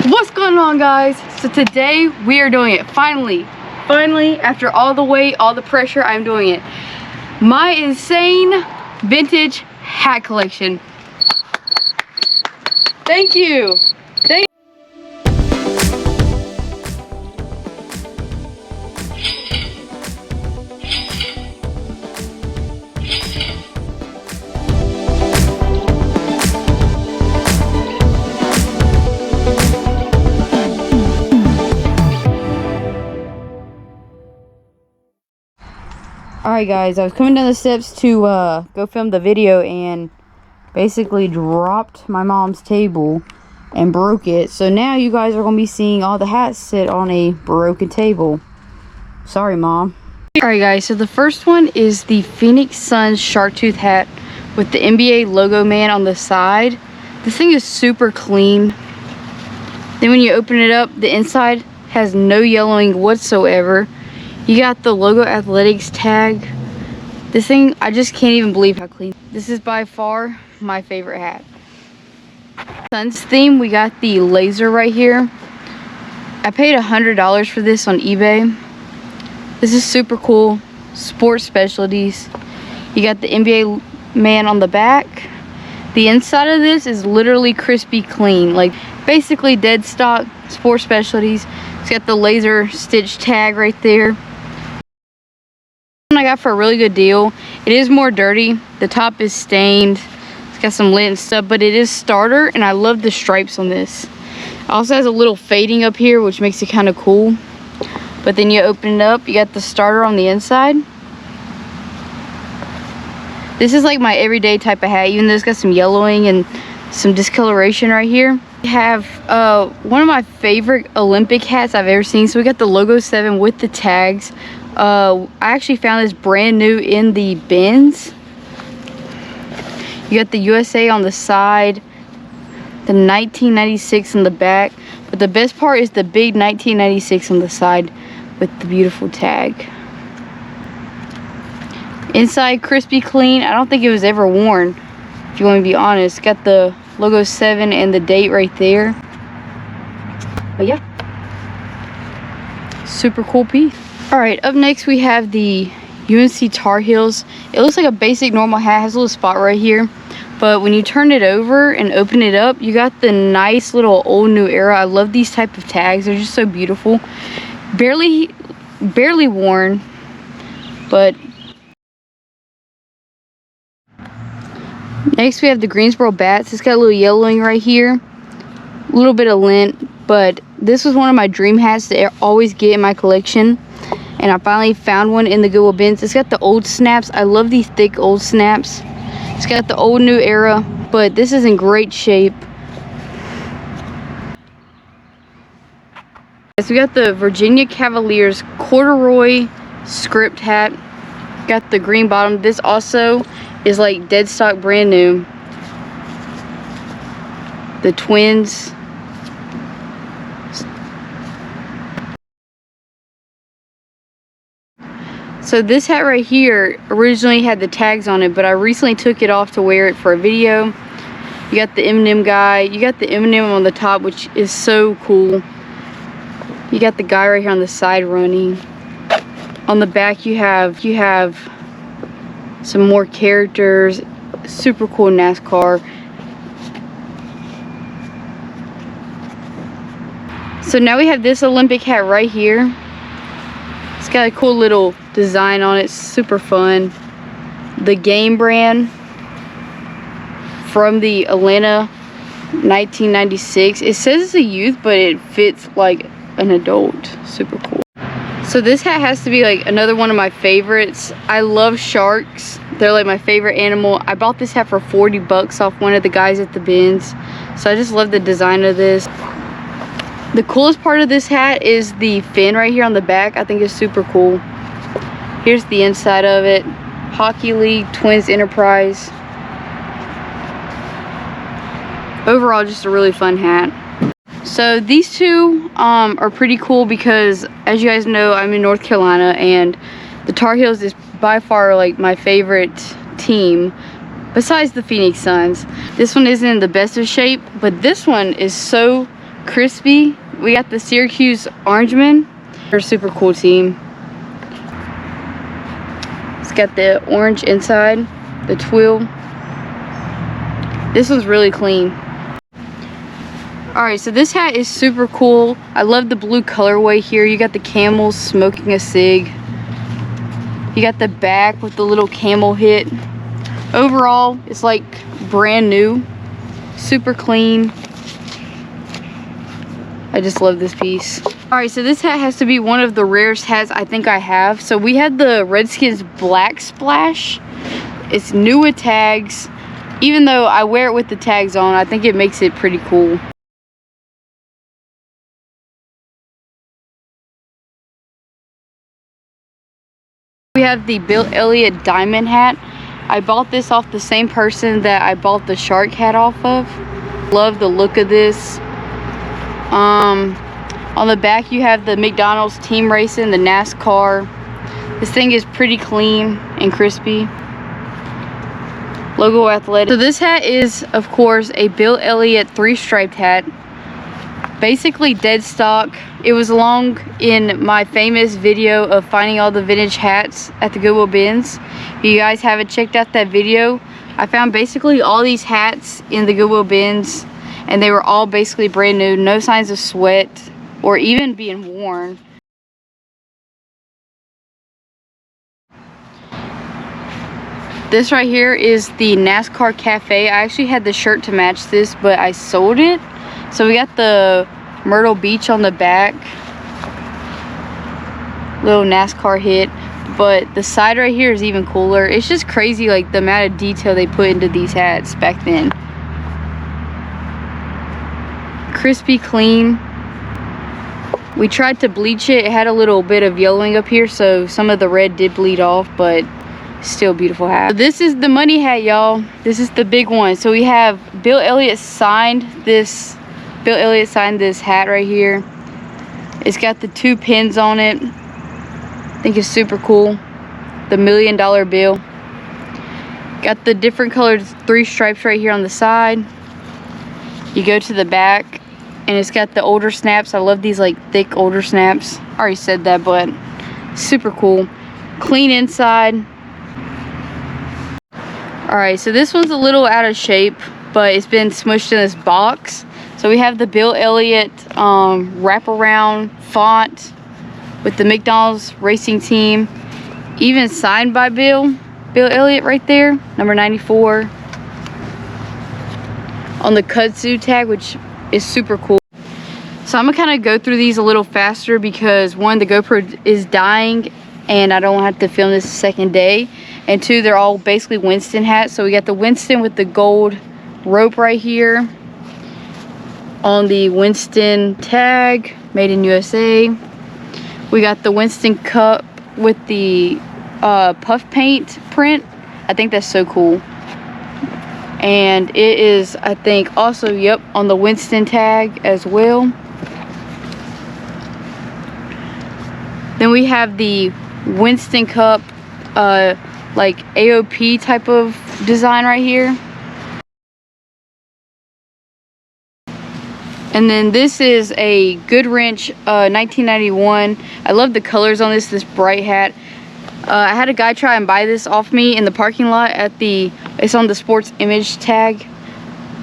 What's going on, guys? So today we are doing it. Finally, after all the wait, all the pressure, I'm doing it. My insane vintage hat collection. Thank you. Alright guys, I was coming down the steps to go film the video and basically dropped my mom's table and broke it. So now you guys are going to be seeing all the hats sit on a broken table. Sorry, Mom. Alright guys, so the first one is the Phoenix Suns Sharktooth hat with the NBA logo man on the side. This thing is super clean. Then when you open it up, the inside has no yellowing whatsoever. You got the Logo Athletics tag. This thing, I just can't even believe how clean. This is by far my favorite hat. Suns theme, we got the laser right here. I paid $100 for this on eBay. This is super cool. Sports specialties. You got the NBA man on the back. The inside of this is literally crispy clean. Like basically dead stock sports specialties. It's got the laser stitch tag right there. I got for a really good deal. It is more dirty. The top is stained. It's got some lint and stuff, but it is starter, and I love the stripes on this. It also has a little fading up here, which makes it kind of cool. But then you open it up, you got the starter on the inside. This is like my everyday type of hat, even though it's got some yellowing and some discoloration right here. We have one of my favorite Olympic hats I've ever seen. So we got the Logo 7 with the tags. I actually found this brand new in the bins. You got the USA on the side, the 1996 on the back, but the best part is the big 1996 on the side with the beautiful tag. Inside crispy clean. I don't think it was ever worn, if you want to be honest. Got the Logo 7 and the date right there. But yeah, super cool piece. Alright, up next we have the UNC Tar Heels. It looks like a basic normal hat, has a little spot right here. But when you turn it over and open it up, you got the nice little old new era. I love these type of tags. They're just so beautiful. Barely worn, but next we have the Greensboro Bats. It's got a little yellowing right here. A little bit of lint, but this was one of my dream hats to always get in my collection. And I finally found one in the Goodwill bins. It's got the old snaps. I love these thick old snaps. It's got the old new era, but this is in great shape. So we got the Virginia Cavaliers corduroy script hat. Got the green bottom. This also is like dead stock, brand new. The Twins. So this hat right here originally had the tags on it, but I recently took it off to wear it for a video. You got the Eminem guy. You got the Eminem on the top, which is so cool. You got the guy right here on the side running. On the back you have some more characters. Super cool NASCAR. So now we have this Olympic hat right here. It's got a cool little design on it, super fun. The Game brand from the Atlanta 1996. It says it's a youth, but it fits like an adult. Super cool. So this hat has to be like another one of my favorites. I love sharks. They're like my favorite animal. I bought this hat for 40 bucks off one of the guys at the bins. So I just love the design of this. The coolest part of this hat is the fin right here on the back. I think it's super cool. Here's the inside of it. Hockey League, Twins Enterprise. Overall, just a really fun hat. So these two are pretty cool because, as you guys know, I'm in North Carolina, and the Tar Heels is by far like my favorite team besides the Phoenix Suns. This one isn't in the best of shape, but this one is so Crispy. We got the Syracuse Orangemen. They're a super cool team. It's got the orange inside, the twill. This one's really clean. Alright, so this hat is super cool. I love the blue colorway here. You got the camels smoking a cig. You got the back with the little camel hit. Overall, it's like brand new. Super clean. I just love this piece. Alright, so this hat has to be one of the rarest hats I think I have. So we had the Redskins Black Splash. It's new with tags. Even though I wear it with the tags on, I think it makes it pretty cool. We have the Bill Elliott Diamond hat. I bought this off the same person that I bought the shark hat off of. Love the look of this. On the back you have the McDonald's team racing, the NASCAR. This thing is pretty clean and crispy. Logo athletic. So this hat is, of course, a Bill Elliott 3-striped hat. Basically dead stock. It was along in my famous video of finding all the vintage hats at the Goodwill bins. If you guys haven't checked out that video, I found basically all these hats in the Goodwill bins, and they were all basically brand new, no signs of sweat or even being worn. This right here is the NASCAR Cafe. I actually had the shirt to match this, but I sold it. So we got the Myrtle Beach on the back. Little NASCAR hit. But the side right here is even cooler. It's just crazy, like, the amount of detail they put into these hats back then. Crispy clean. We tried to bleach it. It had a little bit of yellowing up here, so some of the red did bleed off, but still beautiful hat. So this is the money hat, y'all. This is the big one. So we have Bill Elliott signed this. Bill Elliott signed this hat right here. It's got the 2 pins on it. I think it's super cool. The $1 million bill. Got the different colored 3 stripes right here on the side. You go to the back, and it's got the older snaps. I love these like thick older snaps. I already said that, but super cool. Clean inside. Alright, so this one's a little out of shape, but it's been smushed in this box. So we have the Bill Elliott wraparound font with the McDonald's racing team. Even signed by Bill Elliott right there, number 94. On the kudzu tag, which is super cool. So I'm gonna kind of go through these a little faster because 1, the GoPro is dying and I don't have to film this the second day. And 2, they're all basically Winston hats. So we got the Winston with the gold rope right here. On the Winston tag, made in USA. We got the Winston cup with the puff paint print. I think that's so cool. And it is, I think, also, yep, on the Winston tag as well. Then we have the Winston cup, like AOP type of design right here. And then this is a Goodwrench 1991. I love the colors on this bright hat. I had a guy try and buy this off me in the parking lot at the, it's on the sports image tag.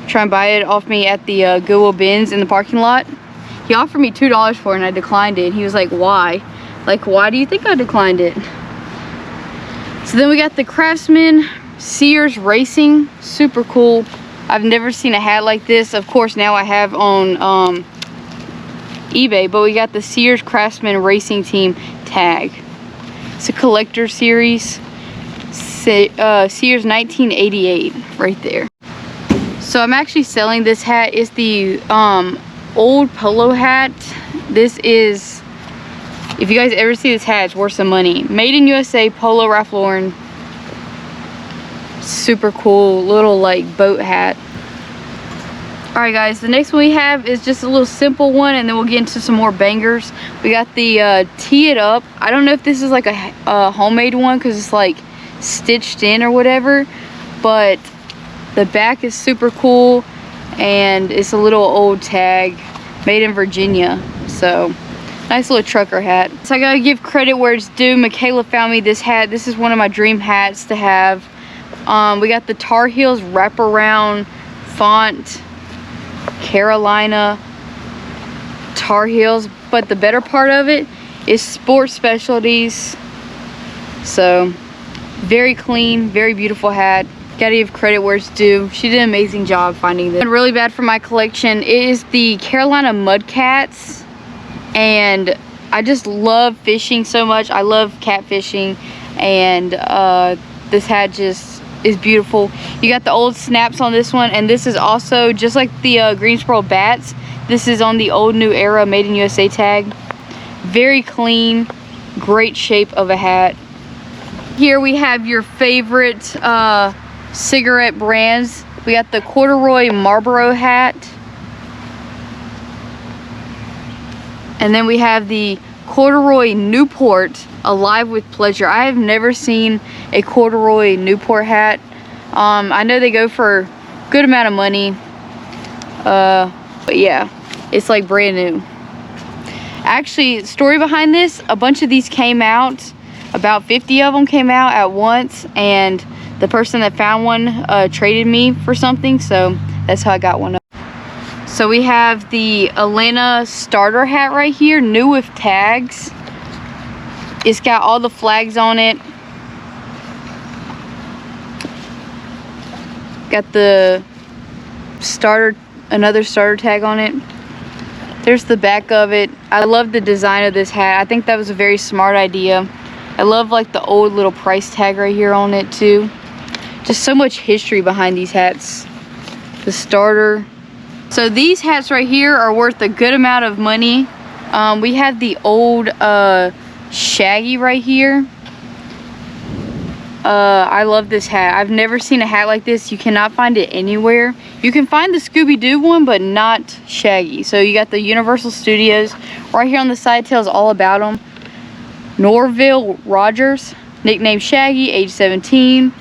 Try and buy it off me at the Goodwill bins in the parking lot. He offered me $2 for it and I declined it. He was like, why? Like, why do you think I declined it? So then we got the Craftsman Sears Racing. Super cool. I've never seen a hat like this. Of course, now I have on eBay, but we got the Sears Craftsman Racing Team tag. It's a collector series. Sears 1988 right there. So I'm actually selling this hat. It's the old Polo hat. This is, if you guys ever see this hat, it's worth some money. Made in USA, Polo, Ralph Lauren. Super cool little like boat hat. Alright guys, the next one we have is just a little simple one, and then we'll get into some more bangers. We got the Tee It Up. I don't know if this is like a homemade one because it's like stitched in or whatever, but the back is super cool and it's a little old tag. made in Virginia. So nice little trucker hat. So I gotta give credit where it's due. Michaela found me this hat. This is one of my dream hats to have. We got the Tar Heels wraparound font, Carolina Tar Heels, but the better part of it is Sports Specialties. So very clean, very beautiful hat. Gotta give credit where it's due. She did an amazing job finding this. Really bad for my collection. It is the Carolina Mudcats, and I just love fishing so much. I love catfishing, and this hat just is beautiful. You got the old snaps on this one, and this is also just like the Greensboro Bats. This is on the old New Era Made in USA tag. Very clean, great shape of a hat. Here we have your favorite cigarette brands. We got the corduroy Marlboro hat, and then we have the corduroy Newport Alive with Pleasure. I have never seen a corduroy Newport hat. I know they go for a good amount of money, but yeah, it's like brand new. Actually, story behind this, a bunch of these came out, about 50 of them came out at once, and the person that found one traded me for something, so that's how I got one. So we have the Atlanta starter hat right here, new with tags. It's got all the flags on it. Got the starter, another starter tag on it. There's the back of it. I love the design of this hat. I think that was a very smart idea. I love like the old little price tag right here on it too. Just so much history behind these hats. The starter. So these hats right here are worth a good amount of money. We have the old Shaggy right here. I love this hat. I've never seen a hat like this. You cannot find it anywhere. You can find the Scooby-Doo one, but not Shaggy. So you got the Universal Studios. Right here on the side tells all about them. Norville Rogers, nicknamed Shaggy, age 17.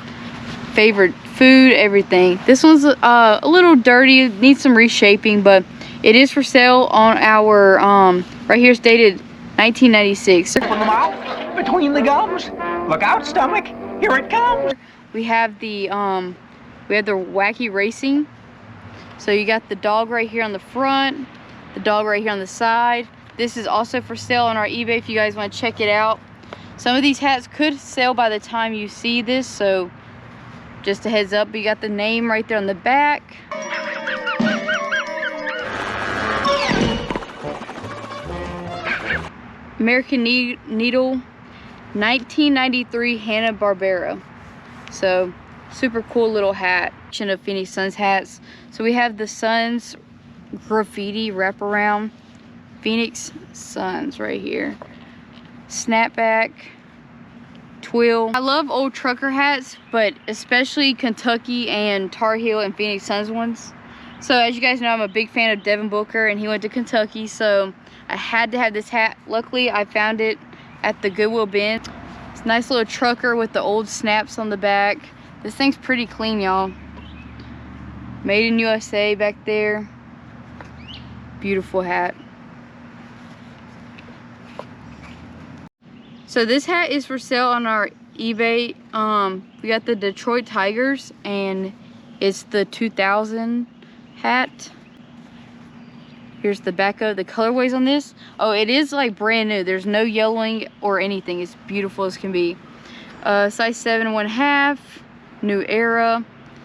Favorite food, everything. This one's a little dirty, needs some reshaping, but it is for sale on our, right here it's dated 1996. Open the mouth, between the gums. Look out, stomach. Here it comes. We have the Wacky Racing. So you got the dog right here on the front, the dog right here on the side. This is also for sale on our eBay if you guys want to check it out. Some of these hats could sell by the time you see this, so just a heads up. You got the name right there on the back. American Needle 1993 Hanna-Barbera. So super cool little hat. Of Phoenix Suns hats. So we have the Suns graffiti wraparound Phoenix Suns right here. Snapback, twill. I love old trucker hats, but especially Kentucky and Tar Heel and Phoenix Suns ones. So as you guys know, I'm a big fan of Devin Booker, and he went to Kentucky, so I had to have this hat. Luckily, I found it at the Goodwill bin. It's a nice little trucker with the old snaps on the back. This thing's pretty clean, y'all. Made in USA back there. Beautiful hat. So this hat is for sale on our eBay. We got the Detroit Tigers, and it's the 2000 hat. Here's the back of the colorways on this. Oh, it is like brand new. There's no yellowing or anything. It's beautiful as can be. Size 7 1/2, New Era.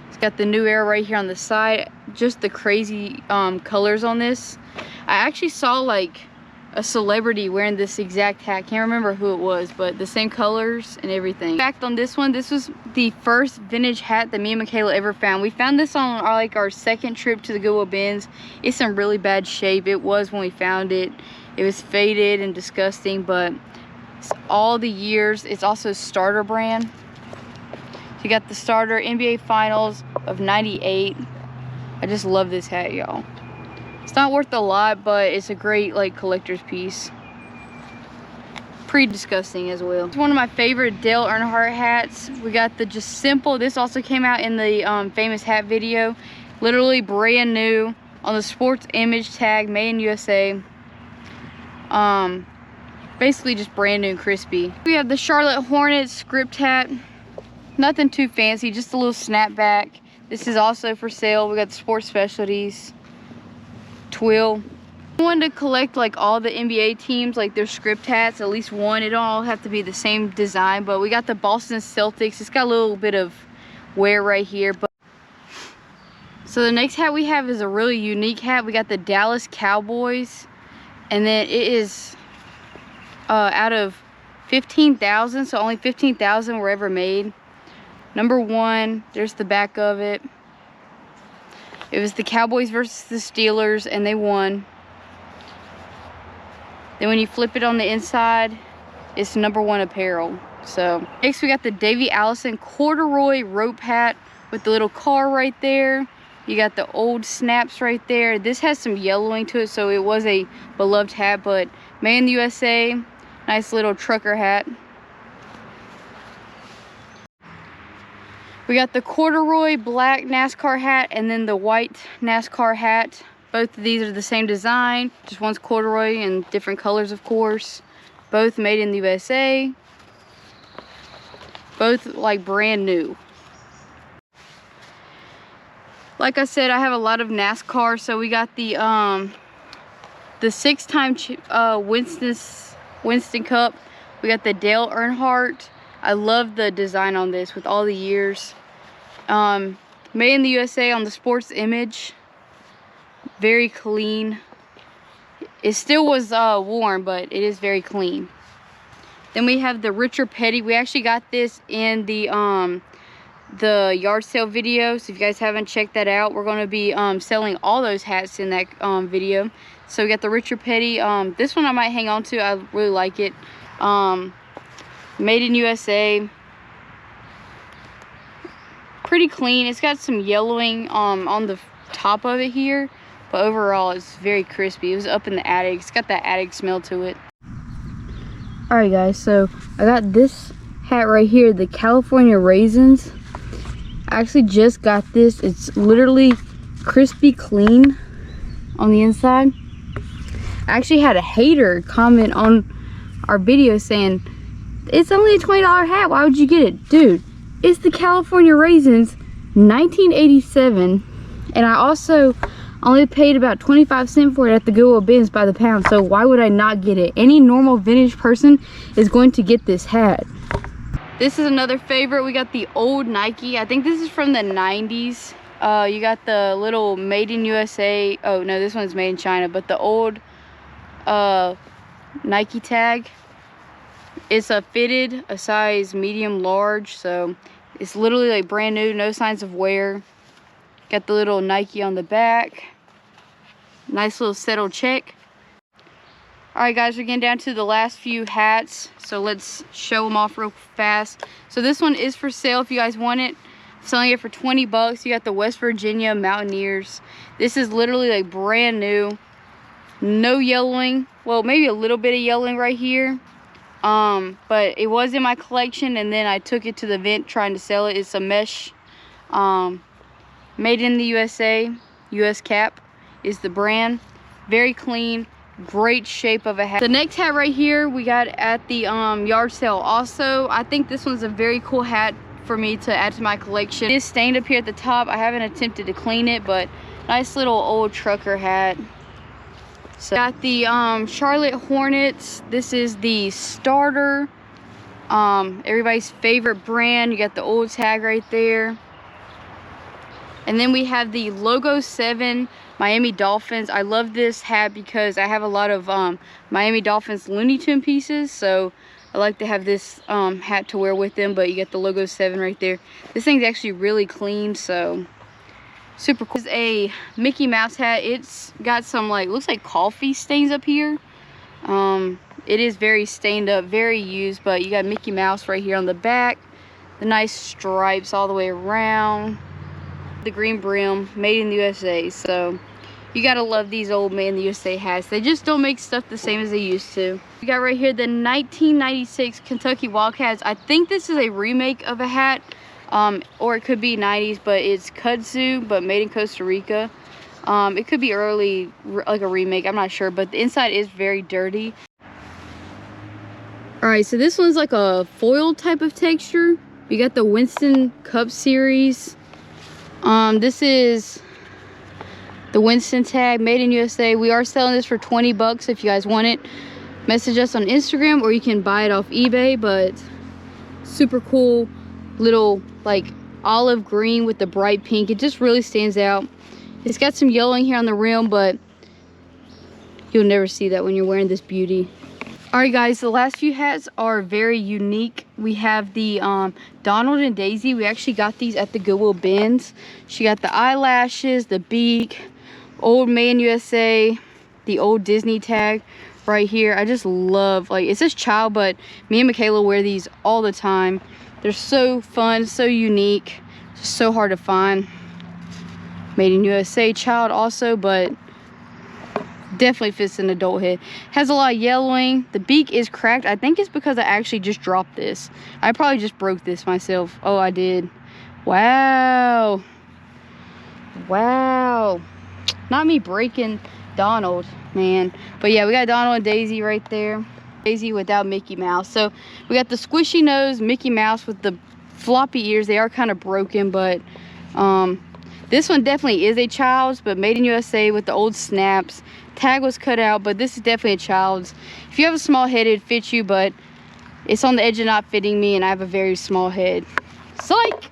It's got the New Era right here on the side. Just the crazy colors on this. I actually saw like a celebrity wearing this exact hat. Can't remember who it was, but the same colors and everything. Fact on this one, this was the first vintage hat that me and Michaela ever found. We found this on our second trip to the Goodwill bins. It's in really bad shape. It was when we found it. It was faded and disgusting, but it's all the years. It's also a starter brand. You got the starter NBA Finals of '98. I just love this hat, y'all. It's not worth a lot, but it's a great like collector's piece. Pretty disgusting as well. It's one of my favorite Dale Earnhardt hats. We got the just simple. This also came out in the famous hat video. Literally brand new on the sports image tag, made in USA. Basically just brand new and crispy. We have the Charlotte Hornets script hat. Nothing too fancy, just a little snapback. This is also for sale. We got the sports specialties, twill. I wanted to collect like all the NBA teams, like their script hats, at least one. It don't all have to be the same design, but we got the Boston Celtics. It's got a little bit of wear right here. But so the next hat we have is a really unique hat. We got the Dallas Cowboys, and then it is out of 15,000, so only 15,000 were ever made. Number 1, there's the back of it. It was the Cowboys versus the Steelers, and they won. Then when you flip it on the inside, it's number 1 apparel. So next we got the Davey Allison corduroy rope hat with the little car right there. You got the old snaps right there. This has some yellowing to it, so it was a beloved hat, but made in the USA. Nice little trucker hat. We got the corduroy black NASCAR hat and then the white NASCAR hat. Both of these are the same design, just one's corduroy and different colors, of course. Both made in the USA. Both like brand new. Like I said, I have a lot of NASCAR, so we got the 6-time Winston Cup. We got the Dale Earnhardt. I love the design on this with all the years. Made in the USA on the sports image. Very clean. It still was worn, but it is very clean. Then we have the Richard Petty. We actually got this in the yard sale video, so if you guys haven't checked that out, we're going to be selling all those hats in that video. So we got the Richard Petty. This one I might hang on to. I really like it. Made in USA. Pretty clean. It's got some yellowing on the top of it here, but overall it's very crispy. It was up in the attic. It's got that attic smell to it. Alright guys, so I got this hat right here, the California Raisins. I actually just got this. It's literally crispy clean on the inside. I actually had a hater comment on our video saying, it's only a $20 hat, why would you get it? Dude, it's the California Raisins, 1987, and I also only paid about 25 cents for it at the Goodwill bins by the pound, so why would I not get it? Any normal vintage person is going to get this hat. This is another favorite. We got the old Nike. I think this is from the 90s. You got the little made in USA. Oh no, this one's made in China, but the old Nike tag. It's a fitted, a size medium large, so it's literally like brand new, no signs of wear. Got the little Nike on the back. Nice little settled check. Alright guys, we're getting down to the last few hats, so let's show them off real fast. So this one is for sale if you guys want it. I'm selling it for 20 bucks. You got the West Virginia Mountaineers. This is literally like brand new. No yellowing. Well, maybe a little bit of yellowing right here. But it was in my collection, and then I took it to the event trying to sell it. It's a mesh. Made in the USA. US cap is the brand. Very clean. Great shape of a hat. The next hat right here we got at the yard sale also. I think this one's a very cool hat for me to add to my collection. It is stained up here at the top. I haven't attempted to clean it, but nice little old trucker hat. So got the Charlotte Hornets. This is the starter, everybody's favorite brand. You got the old tag right there. And then we have the Logo 7 Miami Dolphins. I love this hat because I have a lot of Miami Dolphins Looney Tune pieces, so I like to have this hat to wear with them. But you got the Logo 7 right there. This thing's actually really clean, so super cool. It's a Mickey Mouse hat. It's got some like, looks like coffee stains up here. It is very stained up, very used, but you got Mickey Mouse right here on the back. The nice stripes all the way around. The green brim, made in the USA. So you gotta love these old made in the USA hats. They just don't make stuff the same as they used to. We got right here the 1996 Kentucky Wildcats. I think this is a remake of a hat, or it could be 90s, but it's kudzu, but made in Costa Rica. It could be early, like a remake, I'm not sure, but the inside is very dirty. All right, so this one's like a foil type of texture. You got the Winston Cup series. This is the Winston tag, made in USA. We are selling this for 20 bucks if you guys want it. Message us on Instagram, or you can buy it off eBay. But super cool little like olive green with the bright pink. It just really stands out. It's got some yellowing here on the rim, but you'll never see that when you're wearing this beauty. All right, guys, the last few hats are very unique. We have the Donald and Daisy. We actually got these at the Goodwill bins. She got the eyelashes, the beak, old Made in USA, the old Disney tag right here. I just love, like, it says child, but me and Michaela wear these all the time. They're so fun, so unique, just so hard to find. Made in USA child also, but definitely fits an adult head. Has a lot of yellowing. The beak is cracked. I think it's because I actually just dropped this. I probably just broke this myself. Oh, I did. Wow. Wow. Not me breaking Donald, man. But yeah, we got Donald and Daisy right there. Daisy without Mickey Mouse. So we got the squishy nose Mickey Mouse with the floppy ears. They are kind of broken, but this one definitely is a child's, but Made in USA with the old snaps. Tag was cut out, but this is definitely a child's. If you have a small head, it fits you, but it's on the edge of not fitting me, and I have a very small head. Psych!